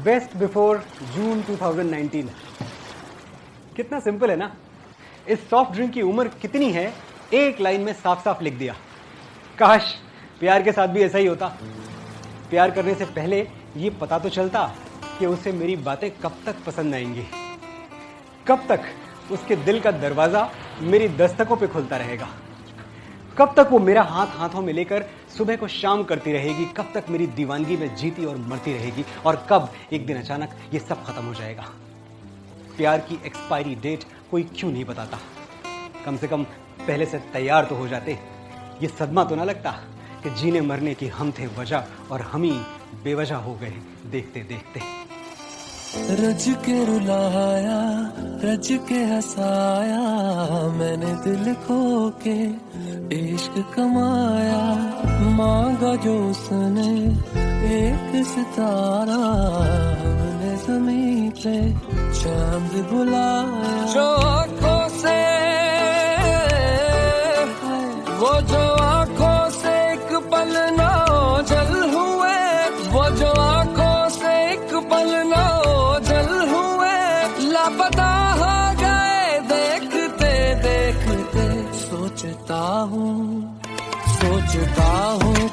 Best before जून 2019। कितना simple है ना। इस सॉफ्ट ड्रिंक की उम्र कितनी है एक लाइन में साफ साफ लिख दिया। काश प्यार के साथ भी ऐसा ही होता। प्यार करने से पहले ये पता तो चलता कि उसे मेरी बातें कब तक पसंद आएंगी, कब तक उसके दिल का दरवाजा मेरी दस्तकों पे खुलता रहेगा, कब तक वो मेरा हाथ हाथों में लेकर सुबह को शाम करती रहेगी, कब तक मेरी दीवानगी में जीती और मरती रहेगी, और कब एक दिन अचानक ये सब खत्म हो जाएगा। प्यार की एक्सपायरी डेट कोई क्यों नहीं बताता? कम से कम पहले से तैयार तो हो जाते। ये सदमा तो ना लगता कि जीने मरने की हम थे वजह और हम ही बेवजह हो गए देखते देखते। रज के रुलाया, रज के हंसाया, मैंने दिल खो के इश्क कमाया। मांगा जो उसने एक सितारा, हमने ज़मीं पे चांद बुलाया। जो आँखों से, वो जो आँखों से एक पल ना ओझल हुए, वो जो आँखों से एक पल ना ओझल हुए, लापता हो गए देखते देखते। सोचता हूँ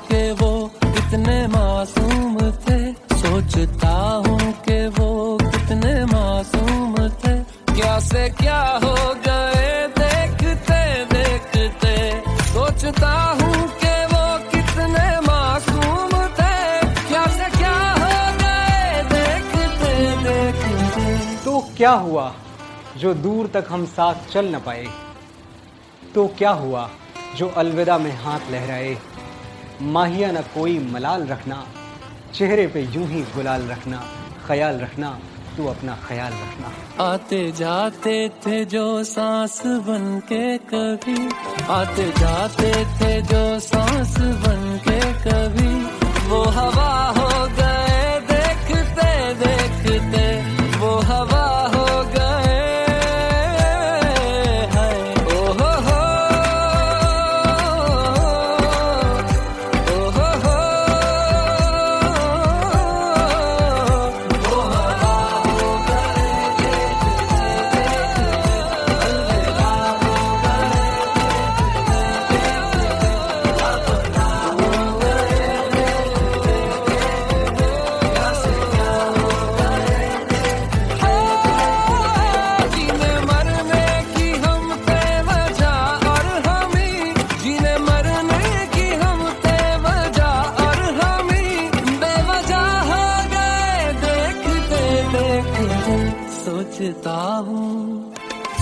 कि वो कितने मासूम थे, सोचता हूँ कि वो कितने मासूम थे। क्या से क्या हो गए देखते देखते। सोचता हूँ कि वो कितने मासूम थे, क्या से क्या हो गए देखते देखते। तो क्या हुआ जो दूर तक हम साथ चल न पाए? तो क्या हुआ जो अलविदा में हाथ लहराए? माहिया न कोई मलाल रखना, चेहरे पे यूं ही गुलाल रखना, ख्याल रखना, तू अपना ख्याल रखना। आते जाते थे जो सांस बन के कभी, आते जाते थे जो सांस बन के कभी, वो हवा हो गए देखते देखते, वो हवा हो गए।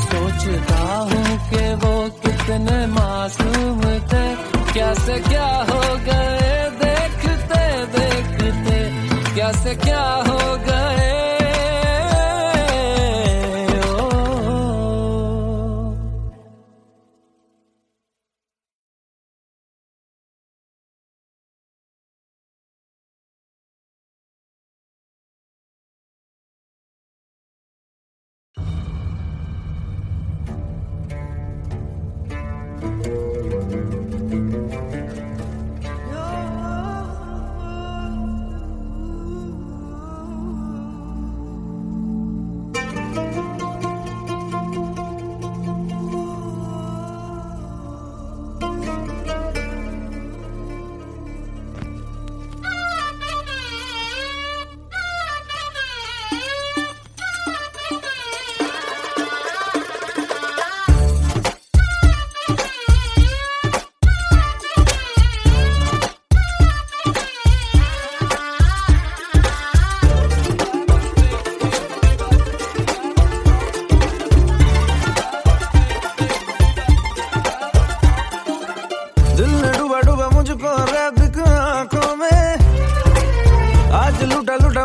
सोचता हूँ कि वो कितने मासूम थे, क्या से क्या हो गए देखते देखते, क्या से क्या हो गए।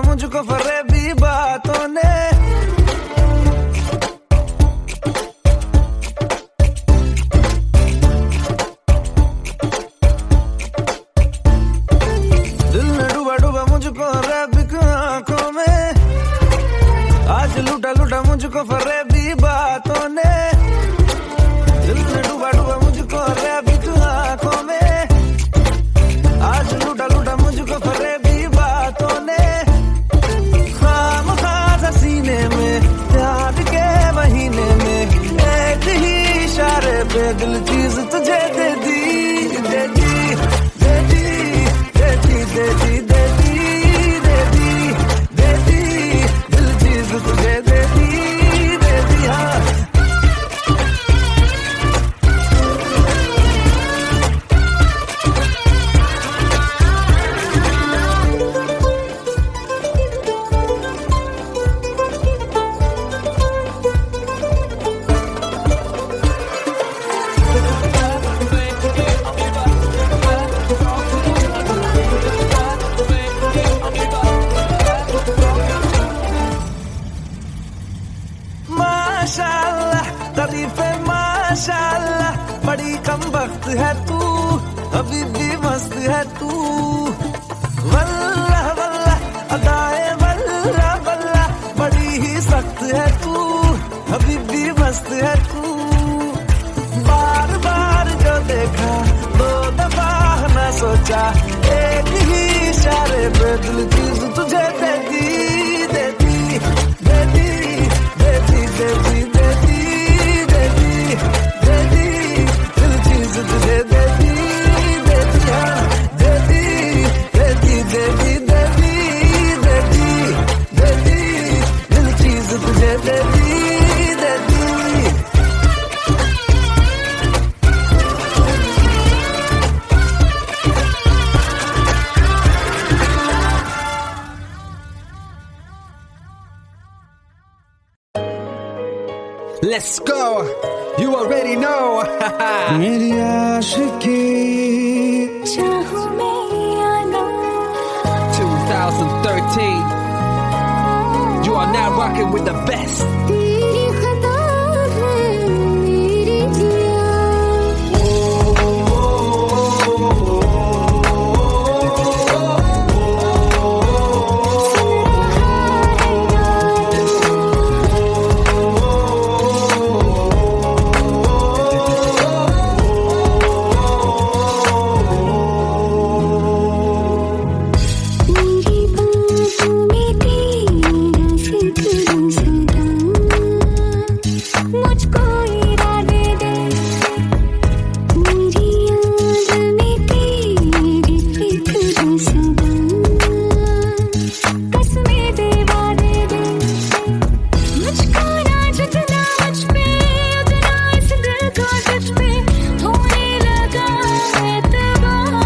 मुझको फरेबी बातों ने दिल में डूबा डूबा मुझको रैबिक आंखों में। आज लूटा लूटा मुझको फरेबी बातों ने। दिल में डूबा डूबा मुझको रैबिक आंखों में। आज लूटा लूटा मुझको फरेबी बातों ने। हाँ है तू, वल्लाह वल्लाह अदाए वल्लाह वल्लाह, बड़ी ही सख्त है तू, हबीबी मस्त है तू। बार बार जो देखा दो दफा न सोचा, एक ही इशारे पे दिल चीज तुझे दे दी, दे दी, दे दी, दे दी, दे दी, दे दी, दे दी, दे दी, दिल चीज तुझे दे दी, दे दी, हाँ, दे दी, दे दी, दे दी, दे दी, दे दी, दे दी, दिल चीज तुझे दे दी, दे दी। Let's go. You already know. मेरी आशिकी चाहूं मैं या ना 2013. You are now rocking with the best. तेरी खता है मेरी जिया मेरी बातों में तेरा जिक्र सदा, मुझको इरादे दे, मेरी याद में तेरी फिक्र सदा, कसमें दे वादे दे, मुझको ना जितना मुझ पे उतना इस दिल को तुझ पे होने लगा एतबार।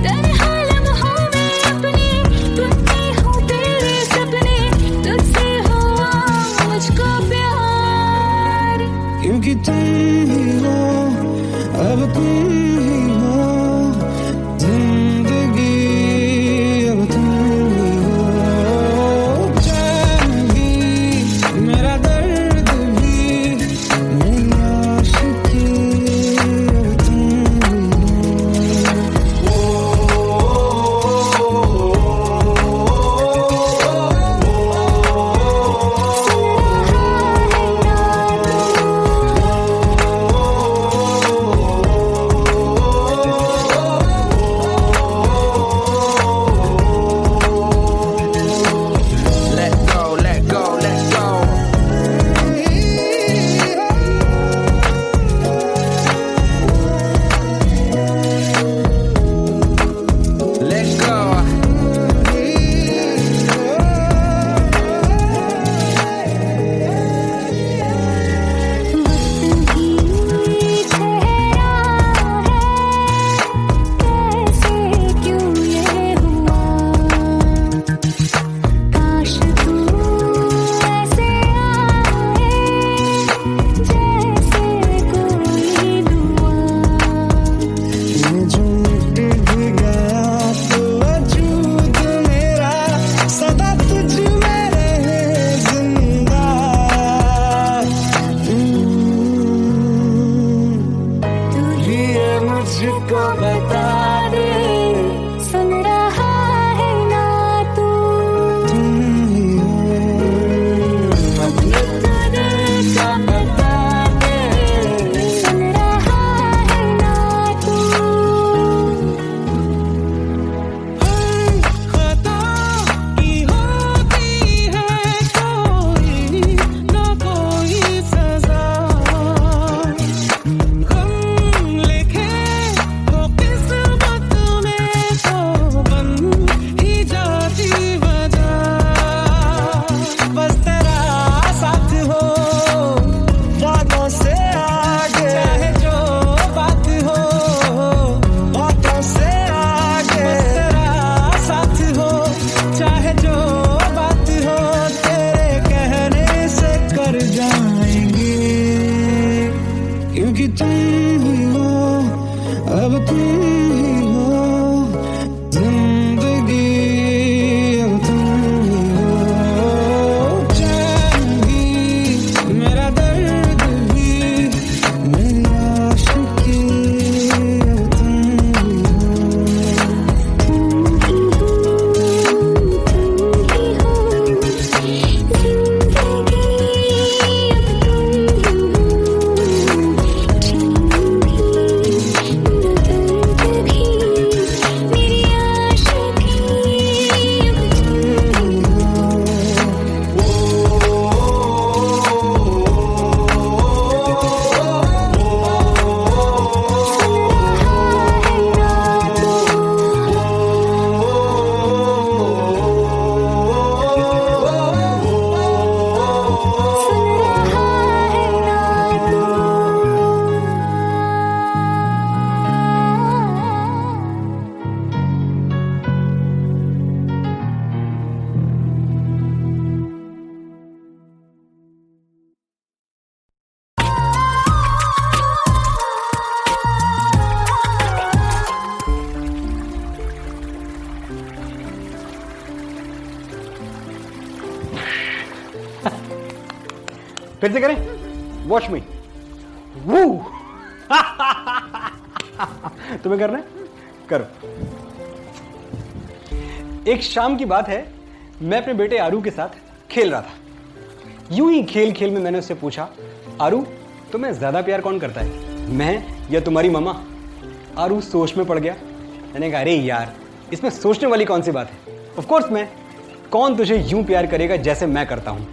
तन्हा लम्हों में अपने टूटे हो तेरे सपने, तुझसे हुआ मुझको प्यार। क्योंकि तुम ही हो, अब तुम ही हो, जिंदगी अब तुम ही हो, चैन भी मेरा दर्द भी, मेरी आशिकी अब तुम ही Let go, let go, let go. Let go. वक्त भी ठहरा है, कैसे क्यों ये हुआ, काश तू ऐसे आए जैसे कोई दुआ। ये जो मिट भी गया तो वजूद मेरा सदा तुझ में रहे जिंदा। तू ही ये मुझको बता दे, सुन रहा है ना तू, तुम ही हो, ये तो दिल का बता दे, सुन रहा है ना तू। खता की होती है कोई ना कोई सजा, गम लिखे हो किस्मत में तो बन ही जाती वजह, बस तेरा साथ हो बातों से आगे, चाहे जो बात हो बातों से आगे, बस तेरा साथ हो चाहे जो बात हो, तेरे कहने से कर जाएंगे, क्योंकि तुम ही हो, अब तुम ही हो, जिंदगी अब तुम ही हो, चैन भी मेरा दर्द भी, मेरी आशिकी अब तुम फिर से करें, वॉच मी। वू तुम्हें करना है, करो। एक शाम की बात है, मैं अपने बेटे आरू के साथ खेल रहा था। यूं ही खेल खेल में मैंने उससे पूछा, आरू तुम्हें ज्यादा प्यार कौन करता है, मैं या तुम्हारी मम्मा? आरू सोच में पड़ गया। मैंने कहा, अरे यार इसमें सोचने वाली कौन सी बात है, ऑफ कोर्स मैं, कौन तुझे यूं प्यार करेगा जैसे मैं करता हूं।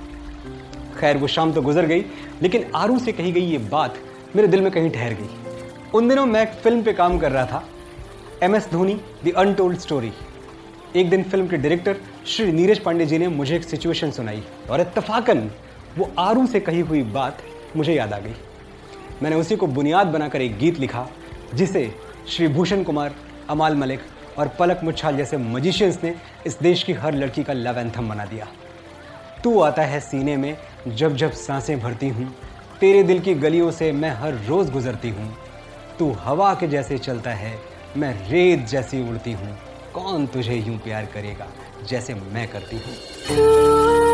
खैर वो शाम तो गुजर गई, लेकिन आरू से कही गई ये बात मेरे दिल में कहीं ठहर गई। उन दिनों मैं एक फिल्म पे काम कर रहा था, MS Dhoni the untold story. एक दिन फिल्म के डायरेक्टर श्री नीरज पांडे जी ने मुझे एक सिचुएशन सुनाई और इत्तफाकन वो आरू से कही हुई बात मुझे याद आ गई। मैंने उसी को बुनियाद बनाकर एक गीत लिखा, जिसे श्री भूषण कुमार, अमाल मलिक और पलक मुच्छाल जैसे मजिशियंस ने इस देश की हर लड़की का लव एंथम बना दिया। तू आता है सीने में जब जब सांसें भरती हूँ, तेरे दिल की गलियों से मैं हर रोज गुजरती हूँ। तू हवा के जैसे चलता है, मैं रेत जैसी उड़ती हूँ। कौन तुझे यूं प्यार करेगा जैसे मैं करती हूँ। तू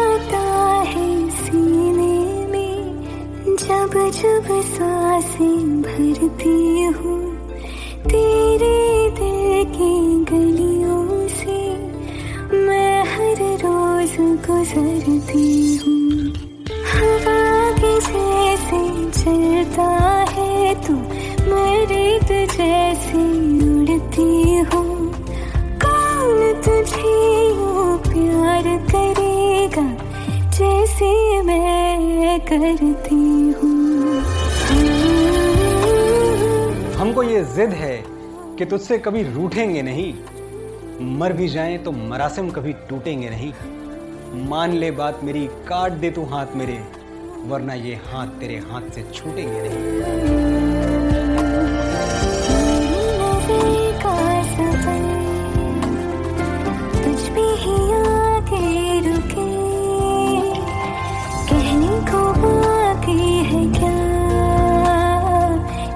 आता है सीने में जब जब सांसें भरती हूँ, तेरे दिल की गलियों से मैं हर रोज गुजरती हूँ। हवा के जैसे चलता है तू, मैं रेत जैसे उड़ती हूँ। कौन तुझे यूं प्यार करेगा जैसे मैं करती हूँ। हमको ये जिद है कि तुझसे कभी रूठेंगे नहीं, मर भी जाएं तो मरासिम कभी टूटेंगे नहीं। मान ले बात मेरी, काट दे तू हाथ मेरे, वरना ये हाथ तेरे हाथ से छूटेंगे नहीं।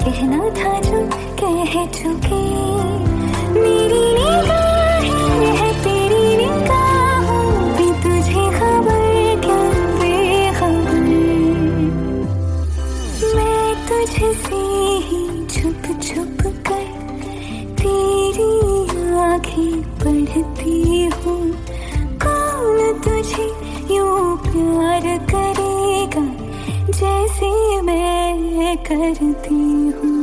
कहना था जो कह चुके, मेरी निगाहें है तेरी निगाहों भी, तुझे खबर क्या बेखबर। मैं तुझसे ही छुप छुप कर तेरी आंखें पढ़ती हूँ। कौन तुझे यूं प्यार करेगा जैसे मैं करती हूँ।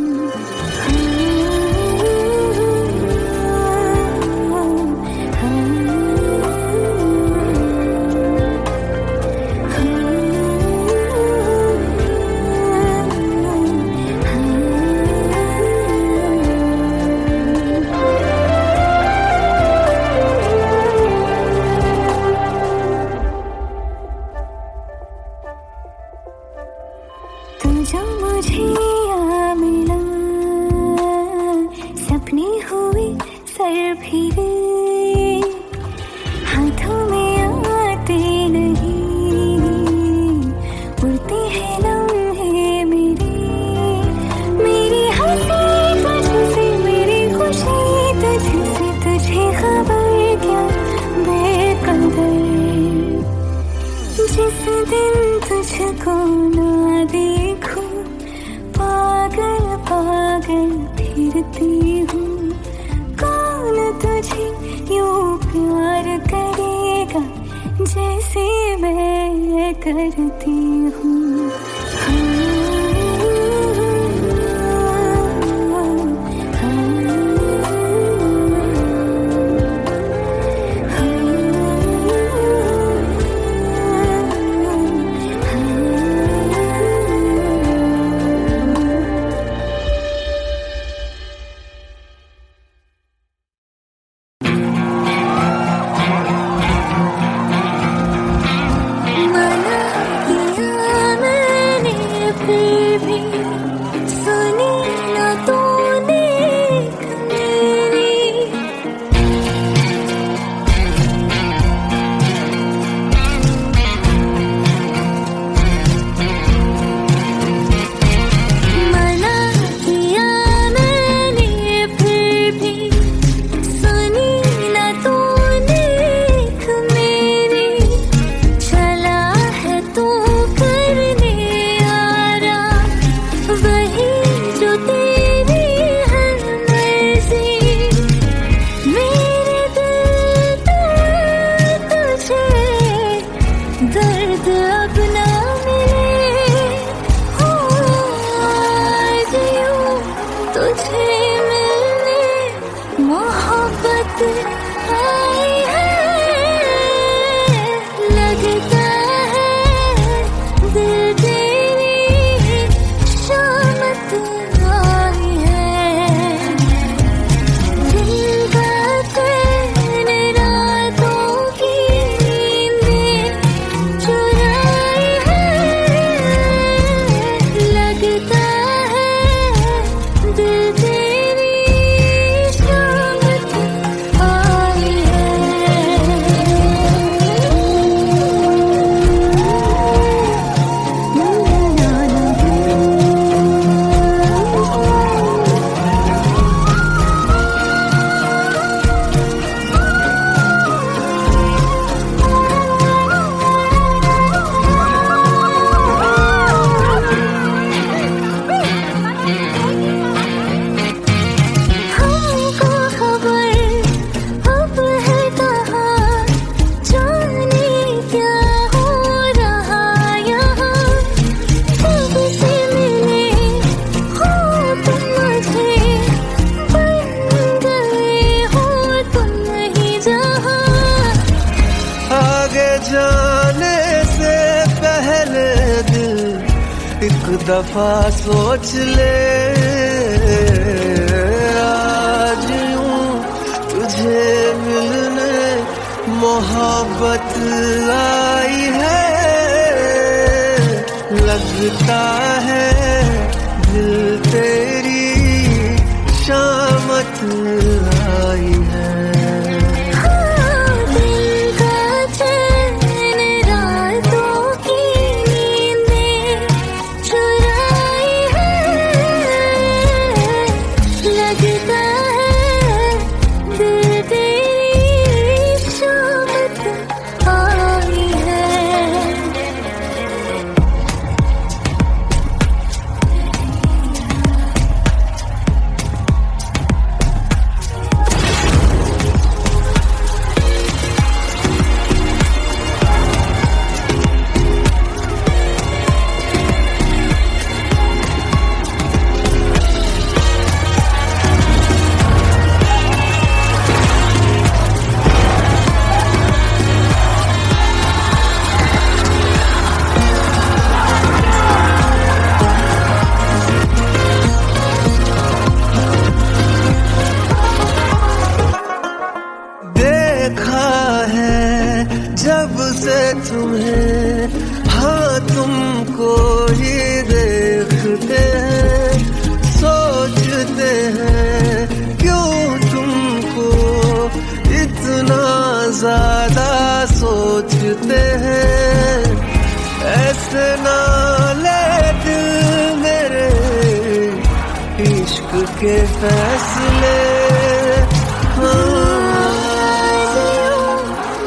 तू जो मुझे आ मिला, सपने हुए सर फिरे, हाथों में आते नहीं, उड़ते हैं लम्हे मेरे। मेरी हंसी तुझसे, मेरी खुशी तुझसे, तुझे खबर क्या बेकदर। जिस दिन तुझको ना देखूं, पागल पागल फिरती हूँ। कौन तुझे यूं प्यार करेगा जैसे मैं करती हूँ। मना किया मैं तुझे मिलने मोहब्बत आई है, लगता है दिल तेरी शामत आई है, दिल का तेरे रातों की नींदें चुराई है, लगता है दिल तेरी शामत आई हमको खबर अब है कहाँ, जाने क्या हो रहा यहाँ, कब से मिले हो तुम मुझे, बन गए हो तुम नहीं जहाँ। आगे जाने से पहले दिल एक दफा सोच ले, आज यूं तुझे मिलने मोहब्बत आई है, लगता है दिल तेरी शामत आई है। दिल का चैन रातों की नींदें चुराई है, लगता है दिल तेरी शामत आई है। देखा है जब से तुम्हें, हाँ तुमको ही देखते हैं, सोचते हैं क्यों तुमको इतना ज्यादा सोचते हैं, ऐसे ना ले दिल मेरे इश्क के फैसले।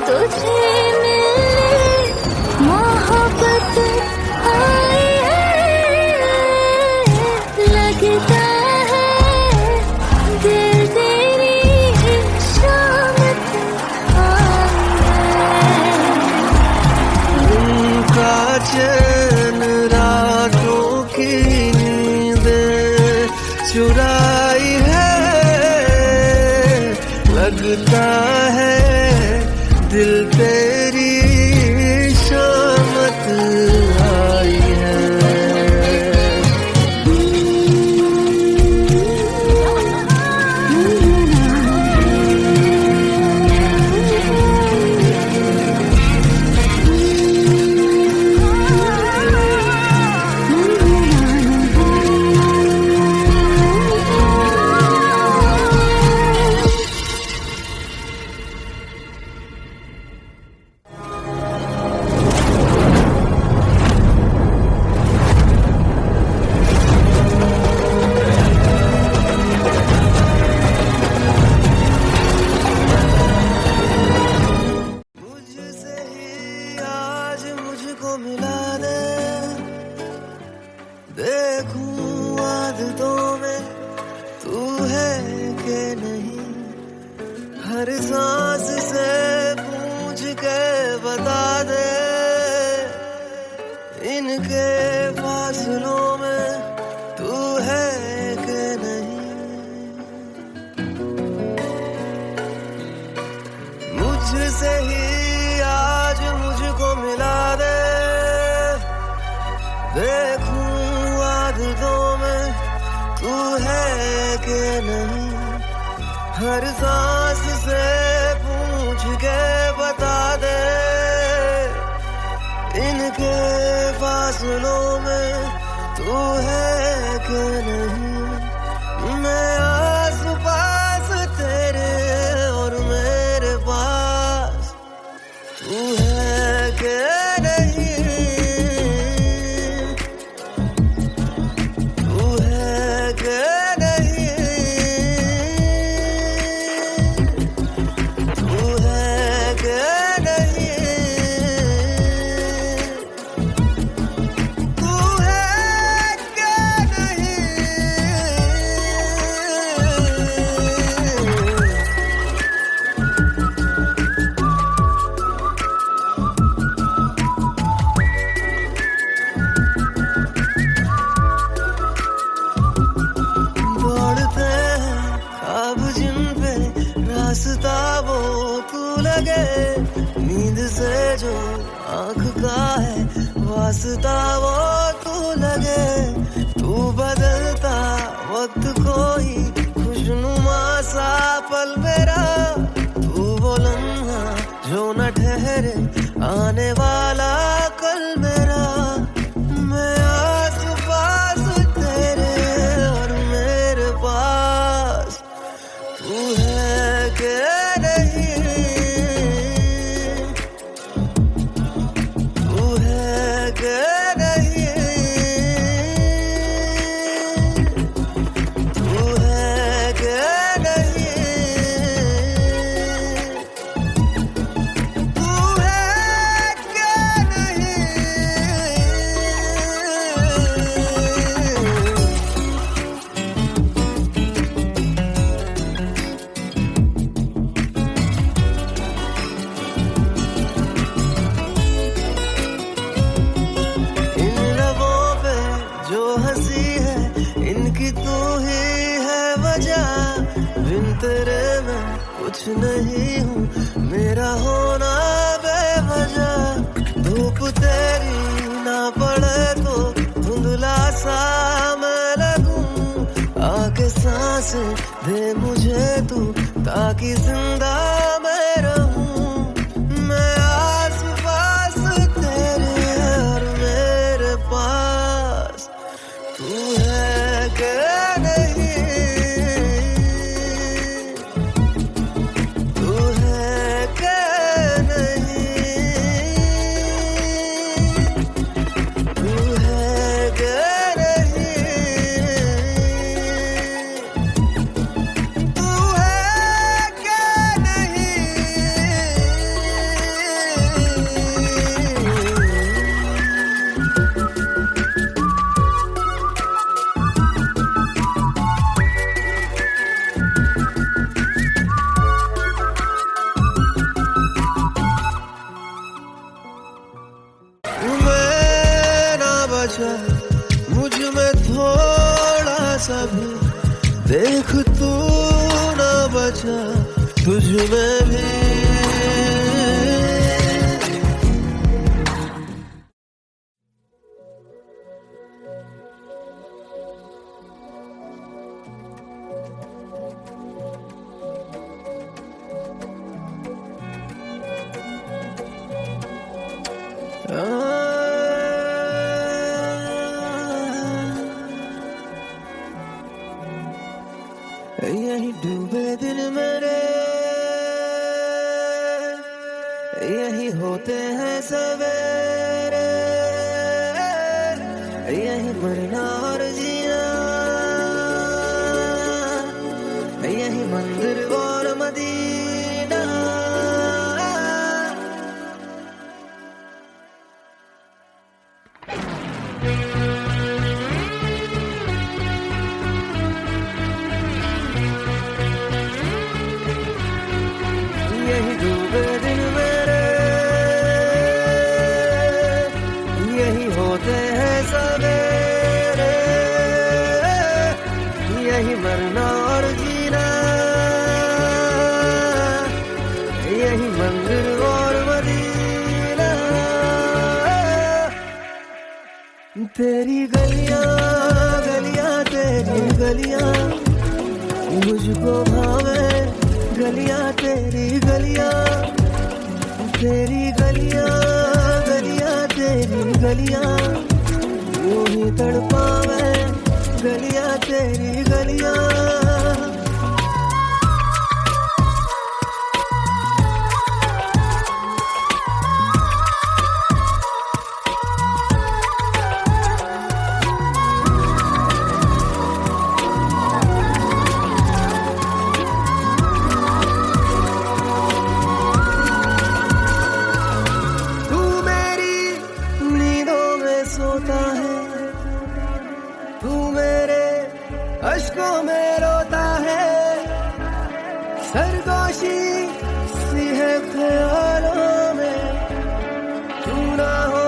तुझे मिलने मोहब्बत आई है, लगता है दिल तेरी शामत आई है। उनका चैन रातों की नींदें चुराई है, लगता है दिल तेरी शामत आई है। हर सांस से पूछ के बता दे, इनके फासलों में तू है कि नहीं। से ही आज मुझको मिला दे, देखूं आदतों में तू है कि नहीं, हर सांस से पूछ के बता दे, इनके फासलों में तू है कि नहीं, मैं आस पास तेरे और मेरे पास तू है कि नहीं, तू है कि नहीं, तू है कि नहीं, तू है कि नहीं। दौड़ते हैं ख्वाब जिन पे रास्ता वो तू लगे, नींद से जो आँख का है वास्ता वो तू लगे, तू बदलता वक्त कोई खुशनुमा सा पल मेरा, तू वो लम्हा जो न ठहरे आने वाला कल मेरा, मैं आस पास तेरे और मेरे पास तू है कि नहीं, तू है कि नहीं, तू है कि नहीं, तू है कि नहीं। इन लबों पे जो हंसी है इनकी तू ही है वजह, बिन तेरे मैं कुछ नहीं हूँ, मेरा होना बेवजह, धूप तेरी ना पड़े तो धुंधला सा मैं लगूं, आके सांस दे मुझे तू ताकि जिंदा मैं रहूं, मैं आस पास तेरे और मेरे पास तू है कि नहीं, तू है कि नहीं, तू है कि नहीं, तू है कि नहीं। मैं ना बचा मुझ में थोड़ा सा भी, देख तू ना बचा तुझ में भी। यही डूबे दिल मेरे, यही होते हैं सवेरे, यही मरना और जीना, यही मंदिर और मदीना। यही डूबे दिन मेरे, यही होते हैं सवेरे, यही मरना और जीना, यही मंदिर और मदीना। तेरी गलियां गलियां तेरी गलियां मुझको भावे, गलियां तेरी गलियां, तेरी गलियां गलियां तेरी गलियां यूं ही तड़पावे, गलियां तेरी गलियां। अश्कों में रोता है, सरगोशी सी है ख्यालों में, तू ना हो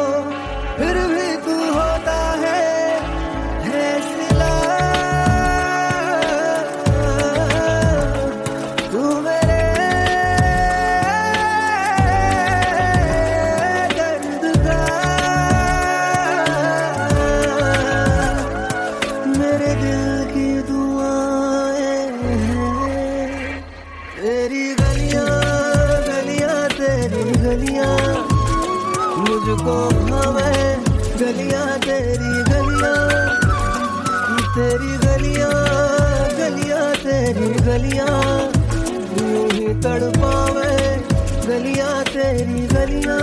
फिर भी तू होता है सिला। तू मेरे दर्द का, मेरे दिल की दुआएं हैं। तेरी गलियां गलियां तेरी गलियां मुझको भावे, गलियां तेरी गलियां, तेरी गलियां गलियां तेरी गलियां यूं ही तड़पावे, गलियां तेरी गलियां।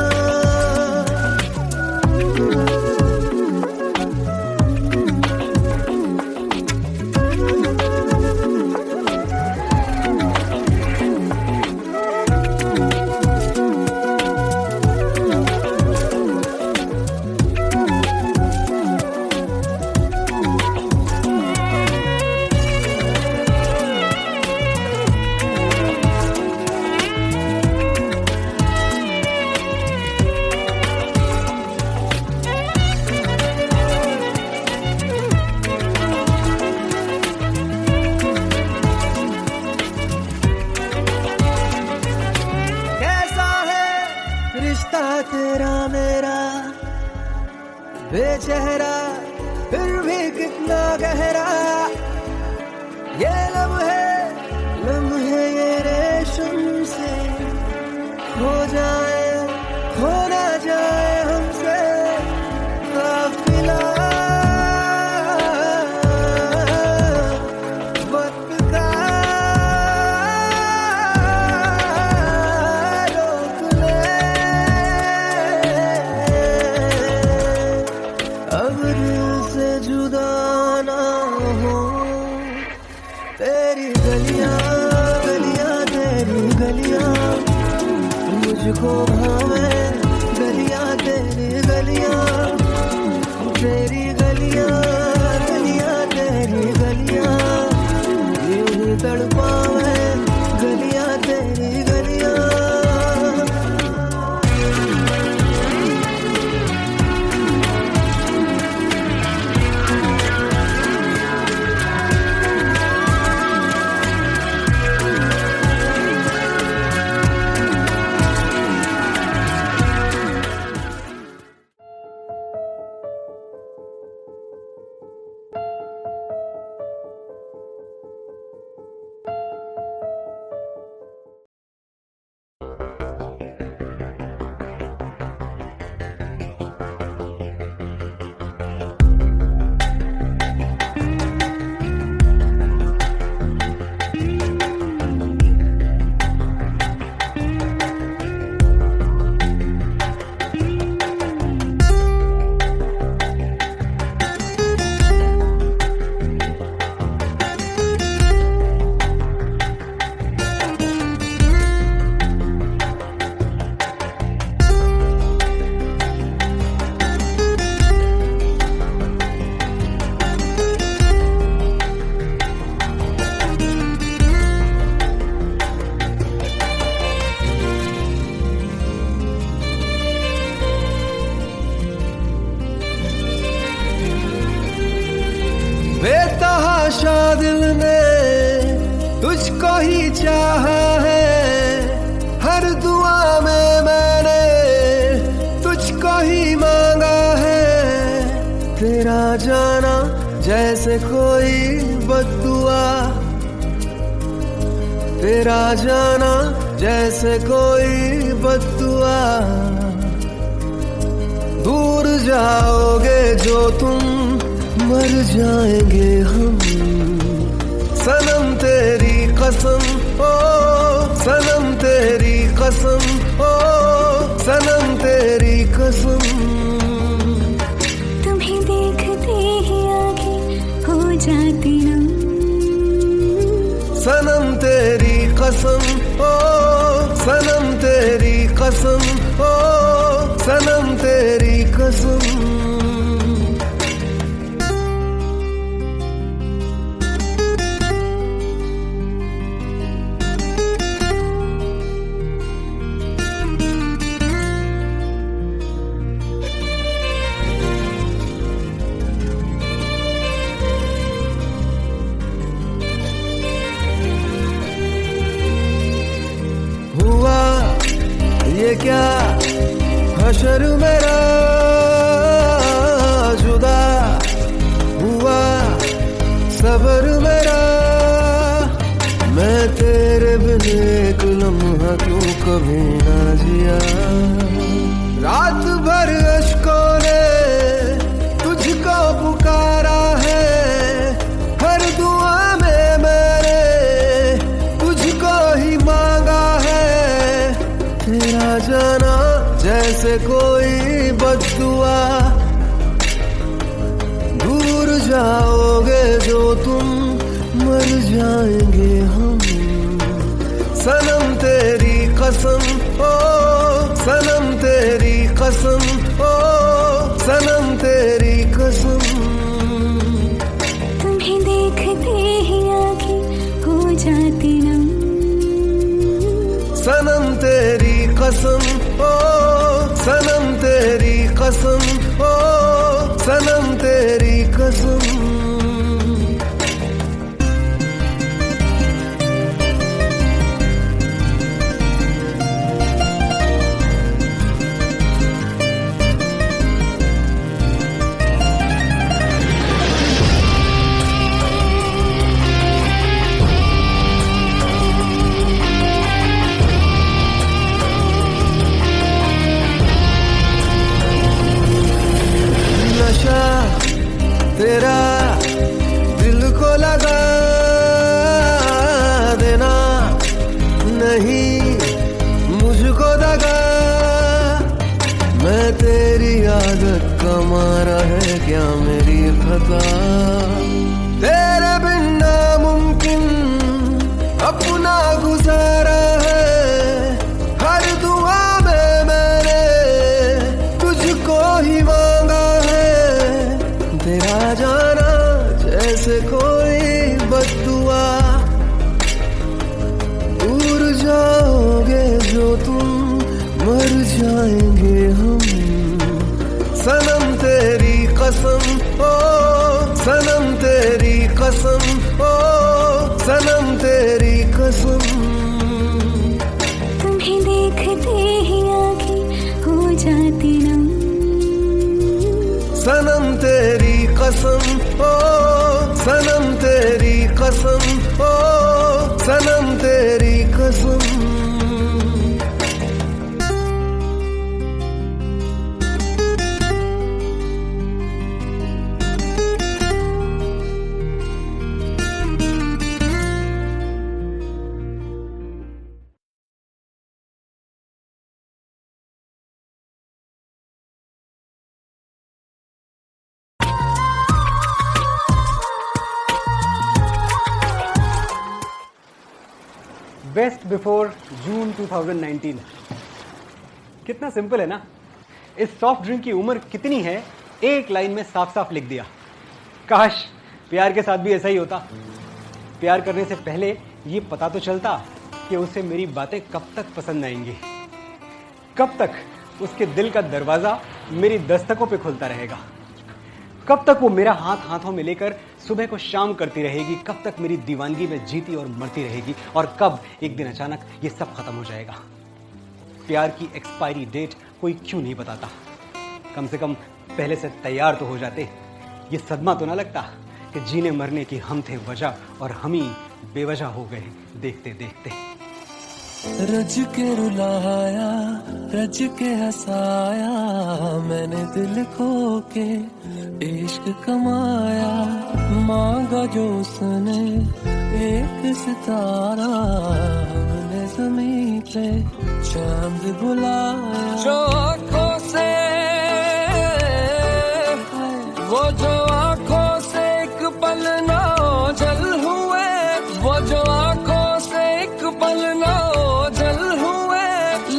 रिश्ता तेरा मेरा बेचेहरा फिर भी कितना गहरा, ये लम्हे ये रेशम से खो जाए, खो ना जाए हमसे काफिला। वक्त का रोक ले, अब दिल से जुदा ना हो। तेरी गलियां गलियां तेरी गलियां मुझको भावे, गलियां तेरी गलियां, तेरी गलियां गलियां तेरी गलियां यूं ही तड़पावे, गलियां तेरी गलियां। बेतहाशा दिल ने तुझको ही चाहा है, हर दुआ तेरा जाना जैसे कोई बद्दुआ, दूर जाओगे जो तुम मर जाएंगे हम। सनम तेरी कसम ओ सनम तेरी कसम ओ सनम तेरी कसम। तुम्हें देखते ही आगे हो जाती नम। सनम तेरी कसम ओ सनम तेरी कसम ओ सनम तेरी कसम। हुआ ये क्या हशर मेरा, जुदा हुआ सबर मेरा। मैं तेरे बिन एक लम्हा क्यों कभी ना जिया। रात भर अश्कों ने तुझको पुकारा है, हर दुआ में मैंने तुझको ही मांगा है। तेरा जाना जैसे कोई बद्दुआ, दूर जाओगे जो तुम मर जाएंगे हम। सनम तेरी कसम ओ सनम तेरी कसम ओ सनम तेरी कसम। तुम्हें देखते ही आगे हो जाती नम। सनम तेरी कसम ओ सनम तेरी कसम ओ सनम तेरी कसम। नशा तेरा दिल को लगा देना, नहीं मुझको दगा। मैं तेरी आदत का मारा है क्या मेरी खता। तेरे बिन नामुमकिन अपना गुजारा है, हर दुआ में मैंने तुझको ही मांगा है। तेरा जाना जैसे कोई बद्दुआ, दूर जाओगे जो तुम मर जाएंगे हम। सनम तेरी कसम ओ सनम तेरी कसम ओ सनम तेरी कसम। तुम्हें देखते ही आगे हो जाती नम। सनम तेरी कसम ओ सनम तेरी कसम ओ सनम तेरी कसम। बेस्ट बिफोर जून 2019। कितना सिंपल है ना। इस सॉफ्ट ड्रिंक की उम्र कितनी है, एक लाइन में साफ साफ लिख दिया। काश प्यार के साथ भी ऐसा ही होता। प्यार करने से पहले ये पता तो चलता कि उसे मेरी बातें कब तक पसंद आएंगी, कब तक उसके दिल का दरवाजा मेरी दस्तकों पे खुलता रहेगा, कब तक वो मेरा हाथ हाथों में लेकर सुबह को शाम करती रहेगी, कब तक मेरी दीवानगी में जीती और मरती रहेगी, और कब एक दिन अचानक ये सब खत्म हो जाएगा। प्यार की एक्सपायरी डेट कोई क्यों नहीं बताता। कम से कम पहले से तैयार तो हो जाते। ये सदमा तो ना लगता कि जीने मरने की हम थे वजह और हम ही बेवजह हो गए देखते देखते। रज के रुलाया, रज के हंसाया, मैंने दिल खो के इश्क कमाया। मांगा जो उसने एक सितारा, हमने ज़मीं पे चांद बुलाया। जो आँखों से, वो जो आँखों से एक पल ना ओझल हुए, वो जो आँखों से एक पल ना ओझल हुए,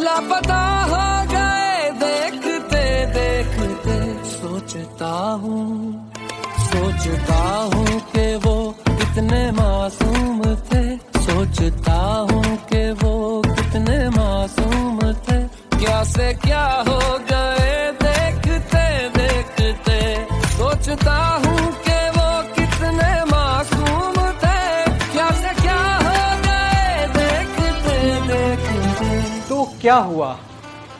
लापता हो गए देखते देखते। सोचता हूँ कि वो कितने मासूम थे, सोचता हूँ कि वो कितने मासूम थे। क्या से क्या हो गए देखते देखते। सोचता हूँ कि वो कितने मासूम थे, क्या से क्या हो गए देखते देखते। तो क्या हुआ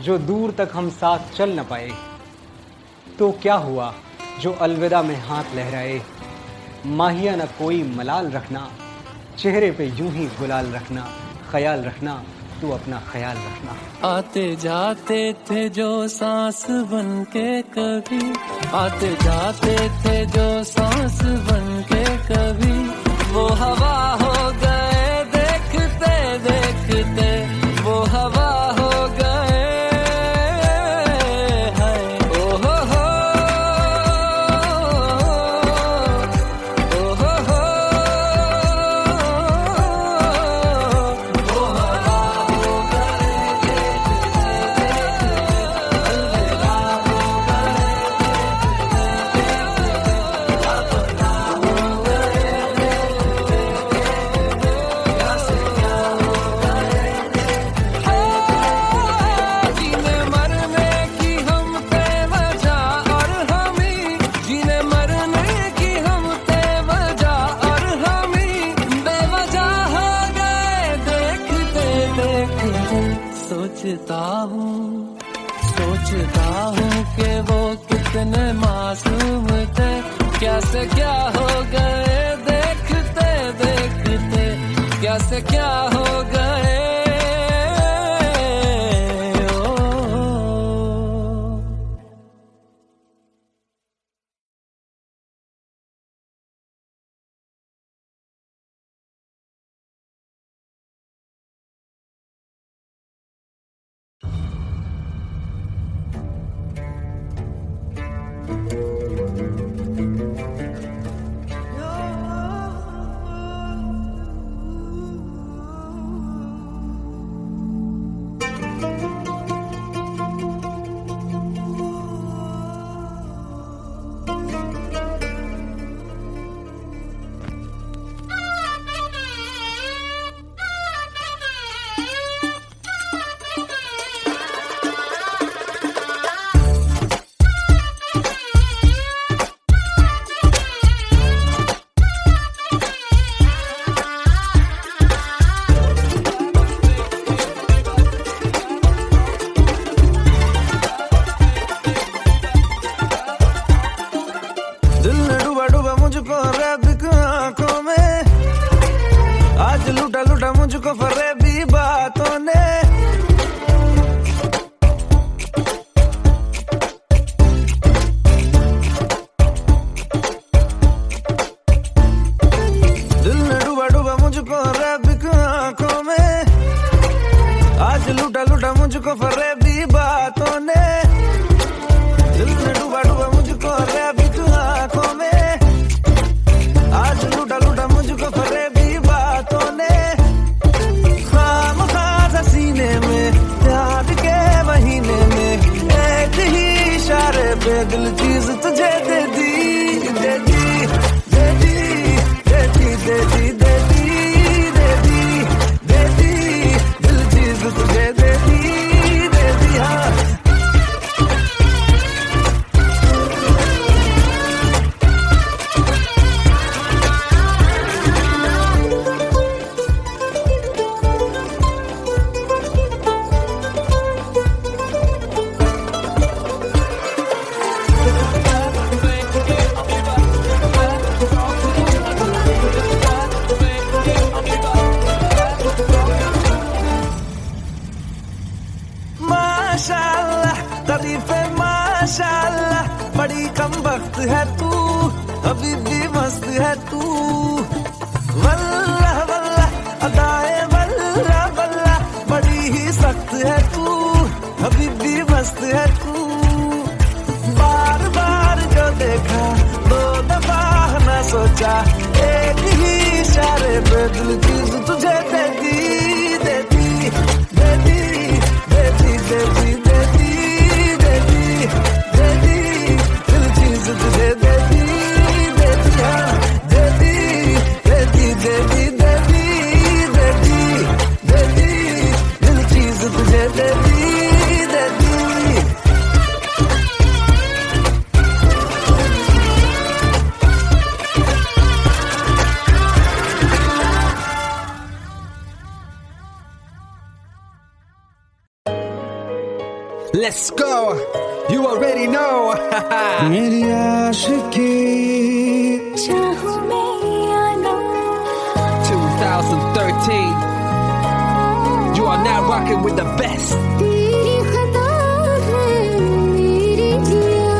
जो दूर तक हम साथ चल न पाए? तो क्या हुआ जो अलविदा में हाथ लहराए? माहिया न कोई मलाल रखना, चेहरे पे यूं ही गुलाल रखना। ख्याल रखना, तू अपना ख्याल रखना। आते जाते थे जो सांस बन के कभी, आते जाते थे जो सांस बन के कभी, वो हवा हो गए देखते देखते। वो हवा हो गए। सोचता हूँ कि वो कितने मासूम थे, क्या से क्या हो गए देखते देखते। क्या से क्या हो गए। मुझको फरेबी बातों ने। दिल ने डूबा डूबा मुझको रैबिक आंखों में। आज लूटा लूटा मुझको फरेबी बातों ने। दिल ने डूबा डूबा मुझको रैबिक आंखों में। आज लूटा लूटा मुझको फरेबी बातों ने। सीने में प्यार के महीने में एक ही इशारे पे दिल चीज तुझे दे दी दे दी दे दी दे दी दे दी दे दी दे दी दे दी दिल चीज तुझे दे दी हाँ। तारीफे माशाल्लाह बड़ी कम वक्त है तू, अभी भी मस्त है तू। वल्लाह वल्लाह अदाए वल्लाह वल्लाह बड़ी ही सख्त है तू, अभी भी मस्त है तू। बार बार जो देखा दो दफा न सोचा, एक ही इशारे पे दिल चीज तुझे देती देती देती देती देती देती देती देती दिल चीज तुझे देती देती हाँ देती देती देती देती देती देती दिल चीज तुझे देती देती। Let's go. You already know. मेरी आशिकी चाहूं मैं या ना 2013. You are now rocking with the best. तेरी खता है मेरी जिया,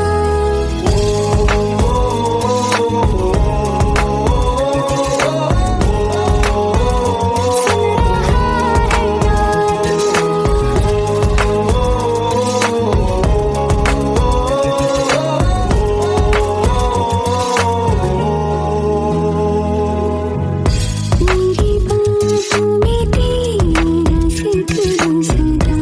मेरी बाहों में तेरा जिक्र सदा,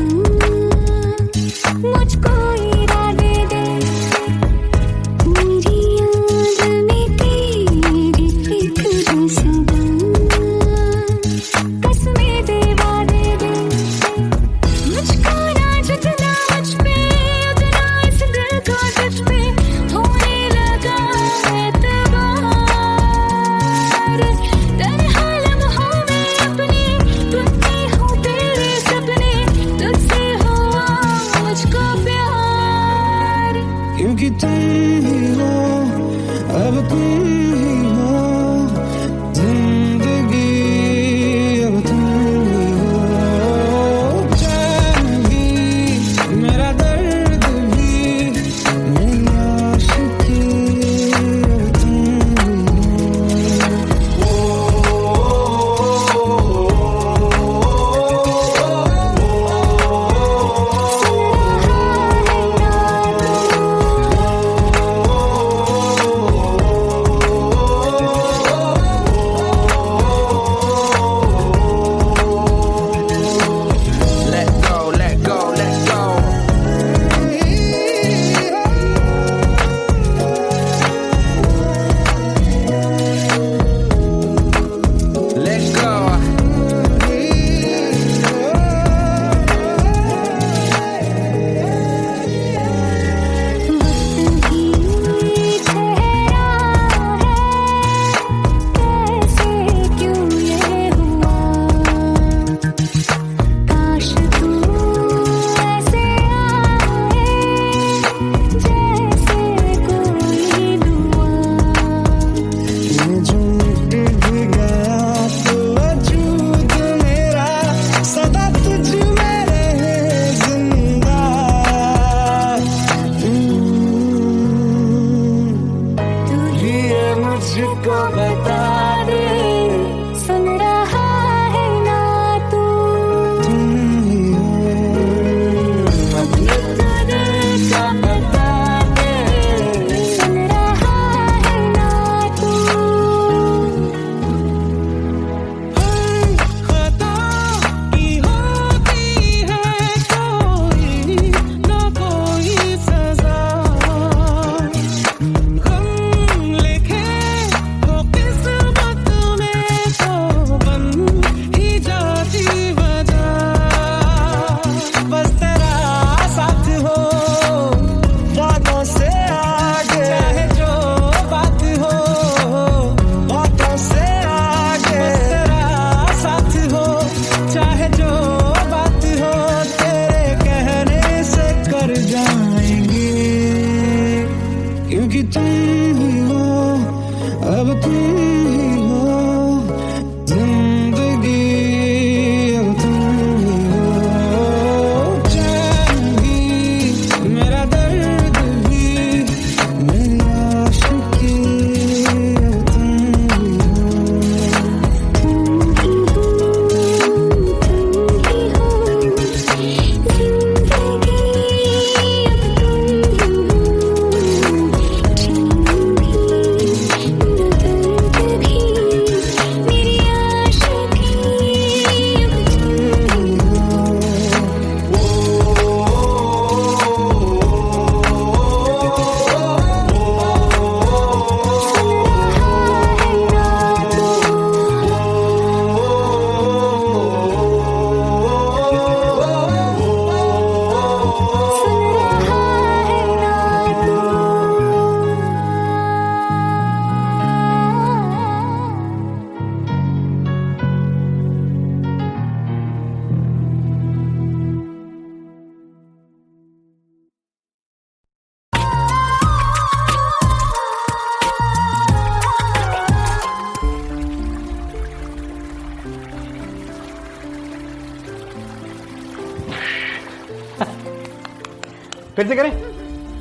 फिर से करें,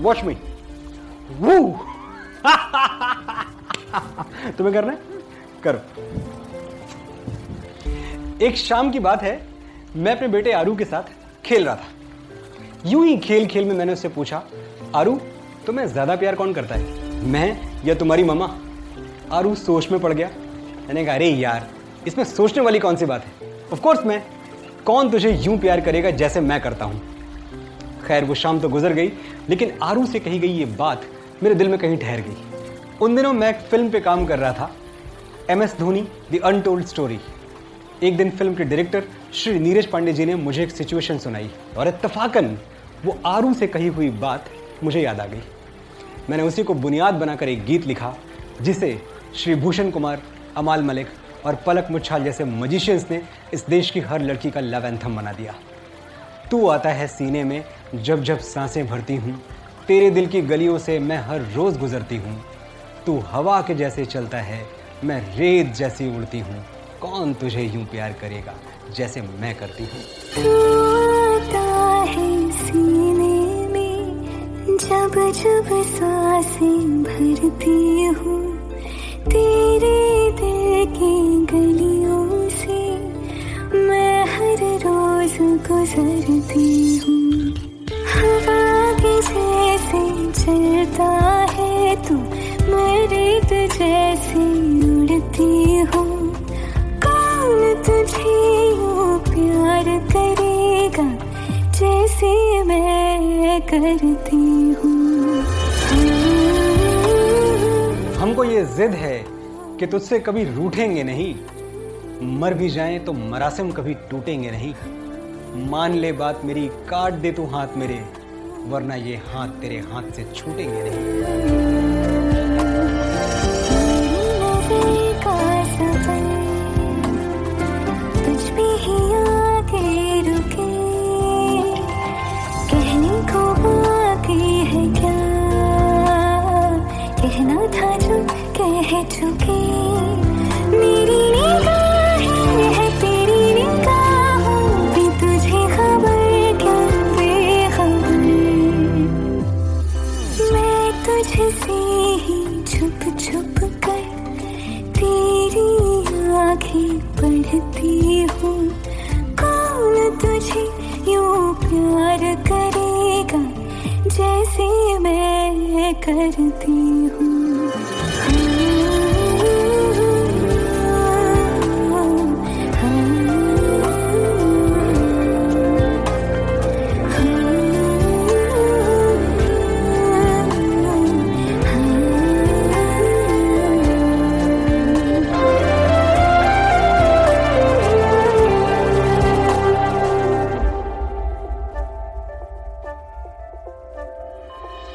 वॉच मी। वो तुम्हें करना है, करो। एक शाम की बात है, मैं अपने बेटे आरू के साथ खेल रहा था। यूं ही खेल खेल में मैंने उससे पूछा, आरू तुम्हें ज्यादा प्यार कौन करता है, मैं या तुम्हारी मम्मा? आरू सोच में पड़ गया। मैंने कहा, अरे यार इसमें सोचने वाली कौन सी बात है, ऑफ कोर्स मैं। कौन तुझे यूं प्यार करेगा जैसे मैं करता हूं। खैर वो शाम तो गुजर गई, लेकिन आरू से कही गई ये बात मेरे दिल में कहीं ठहर गई। उन दिनों मैं एक फिल्म पे काम कर रहा था, MS Dhoni the untold story. एक दिन फिल्म के डायरेक्टर श्री नीरज पांडे जी ने मुझे एक सिचुएशन सुनाई और इत्तफाकन वो आरू से कही हुई बात मुझे याद आ गई। मैंने उसी को बुनियाद बनाकर एक गीत लिखा, जिसे श्री भूषण कुमार, अमाल मलिक और पलक मुच्छाल जैसे मजिशियंस ने इस देश की हर लड़की का लव एंथम बना दिया। तू आता है सीने में जब जब सांसें भरती हूँ, तेरे दिल की गलियों से मैं हर रोज गुजरती हूँ। तू हवा के जैसे चलता है, मैं रेत जैसी उड़ती हूँ। कौन तुझे यूं प्यार करेगा जैसे मैं करती हूँ। तू आता है सीने में जब जब सांसें भरती हूँ, तेरे दिल की गलियों से मैं हर रोज गुजरती हूँ। हवा के जैसे चलता है तू, मैं रेत जैसे उड़ती हूँ। कौन तुझे यूं प्यार करेगा जैसे मैं करती हूँ। हमको ये जिद है कि तुझसे कभी रूठेंगे नहीं, मर भी जाएं तो मरासिम कभी टूटेंगे नहीं। मान ले बात मेरी, काट दे तू हाथ मेरे, वरना ये हाथ तेरे हाथ से छूटेंगे नहीं। कहना था जो कह चुके, मेरी निगाहें है तेरी निगाहों भी, तुझे खबर क्या बेखबर। मैं तुझसे ही छुप छुप कर तेरी आंखें पढ़ती हूँ। कौन तुझे यूं प्यार करेगा जैसे मैं करती हूँ।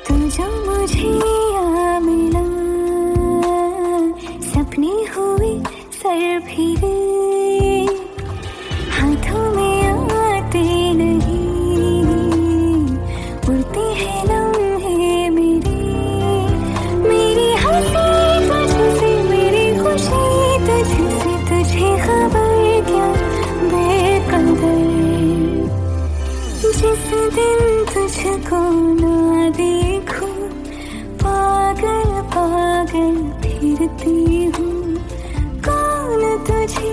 तू जो मुझे आ मिला, सपने हुए सर फिरे, हाथों में आते नहीं, उड़ते हैं लम्हे मेरे। मेरी हंसी तुझसे, मेरी खुशी तुझसे, तुझे खबर क्या बेकदर। जिस दिन तुझको ना देखूं, पागल पागल फिरती हूँ। कौन तुझे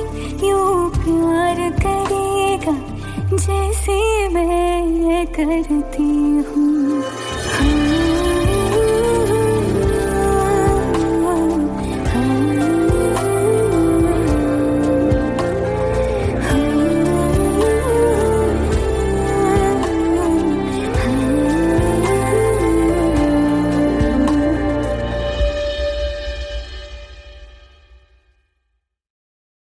यूं प्यार करेगा जैसे मैं करती हूँ।